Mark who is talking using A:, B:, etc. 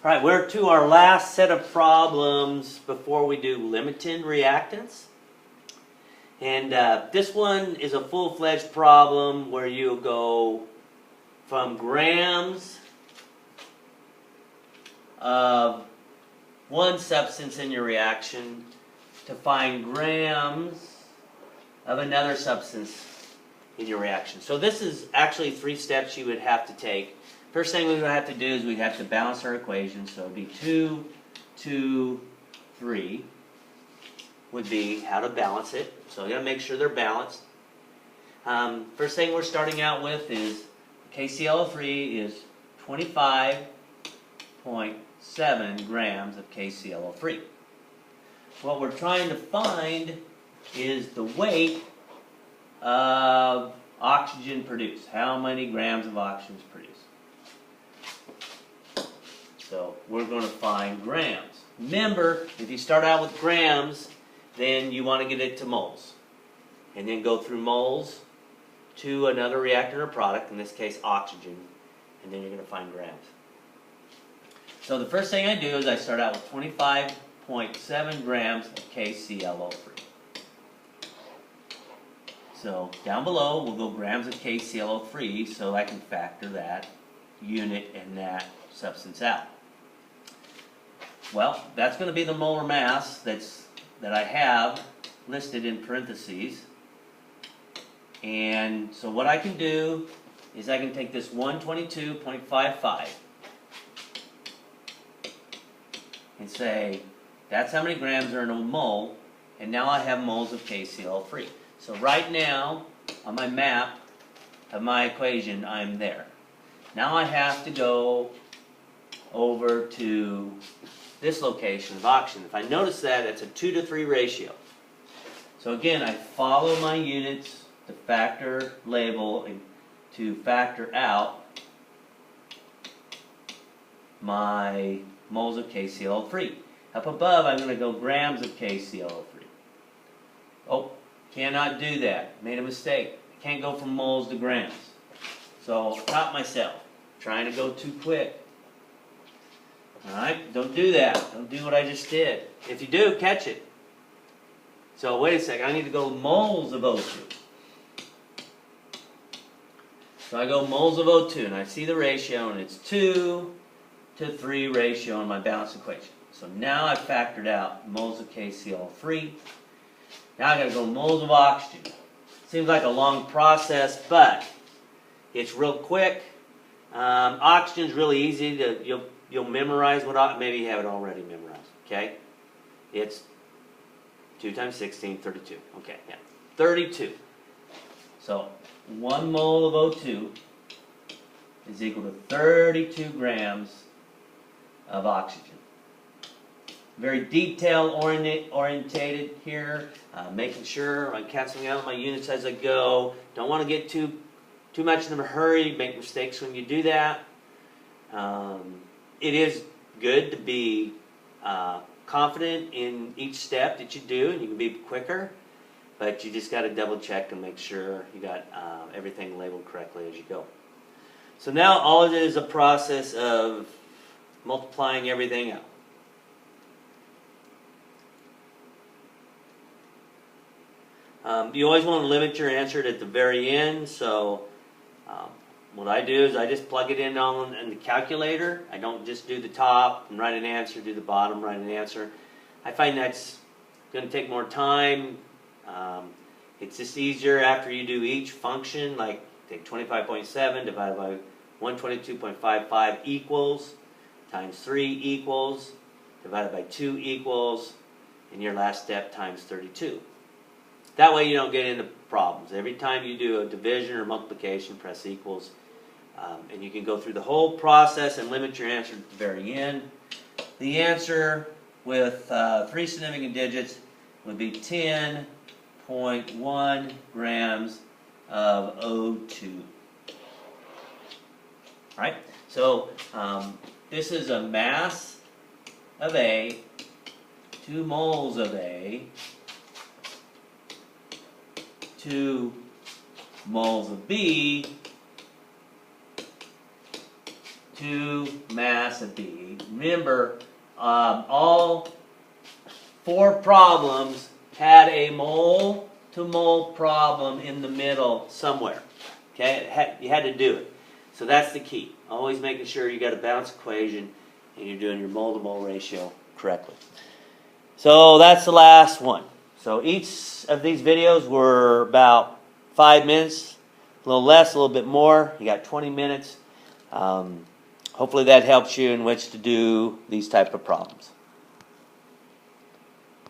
A: All right, we're to our last set of problems before we do limiting reactants. And this one is a full-fledged problem where you go from grams of one substance in your reaction to find grams of another substance in your reaction. So this is actually 3 steps you would have to take. First thing we would have to do is we'd have to balance our equation. So it would be 2, 2, 3 would be how to balance it. So you got to make sure they're balanced. First thing we're starting out with is KClO3 is 25.7 grams of KClO3. What we're trying to find is the weight of oxygen produced. How many grams of oxygen is produced? So we're going to find grams. Remember, if you start out with grams, then you want to get it to moles. And then go through moles to another reactant or product, in this case oxygen, and then you're going to find grams. So the first thing I do is I start out with 25.7 grams of KClO3. So down below we'll go grams of KClO3 so I can factor that unit and that substance out. Well, that's going to be the molar mass that I have listed in parentheses. And so what I can do is I can take this 122.55 and say that's how many grams are in a mole, and now I have moles of KClO3. So right now on my map of my equation I'm there. Now I have to go over to this location of oxygen. If I notice that, it's a 2 to 3 ratio. So again, I follow my units, the factor label, and to factor out my moles of KClO3. Up above, I'm going to go grams of KClO3. Oh, cannot do that. Made a mistake. I can't go from moles to grams. So I'll stop myself. Trying to go too quick. Alright, don't do that. Don't do what I just did. If you do, catch it. So wait a second, I need to go moles of O2. So I go moles of O2, and I see the ratio, and it's 2 to 3 ratio on my balanced equation. So now I've factored out moles of KClO3. Now I've got to go moles of oxygen. Seems like a long process, but it's real quick. Oxygen's really easy to, you'll memorize what, maybe you have it already memorized, okay? It's 2 times 16, 32. Okay, yeah, 32. So 1 mole of O2 is equal to 32 grams of oxygen. Very detail orientated here, making sure I'm canceling out my units as I go. Don't want to get too much in a hurry, make mistakes when you do that. It is good to be confident in each step that you do, and you can be quicker, but you just got to double check and make sure you got everything labeled correctly as you go. So now all it is a process of multiplying everything out. You always want to limit your answer at the very end, so what I do is I just plug it in the calculator. I don't just do the top and write an answer, do the bottom, write an answer. I find that's going to take more time. It's just easier after you do each function, like take 25.7 divided by 122.55 equals, times 3 equals, divided by 2 equals, and your last step times 32. That way you don't get into problems. Every time you do a division or multiplication, press equals. And you can go through the whole process and limit your answer at the very end. The answer with 3 significant digits would be 10.1 grams of O2. All right, so this is a mass of A, 2 moles of A, 2 moles of B, to mass of B. Remember, all 4 problems had a mole to mole problem in the middle somewhere. Okay, you had to do it. So that's the key. Always making sure you got a balanced equation and you're doing your mole to mole ratio correctly. So that's the last one. So each of these videos were about 5 minutes, a little less, a little bit more. You got 20 minutes. Hopefully that helps you in which to do these type of problems.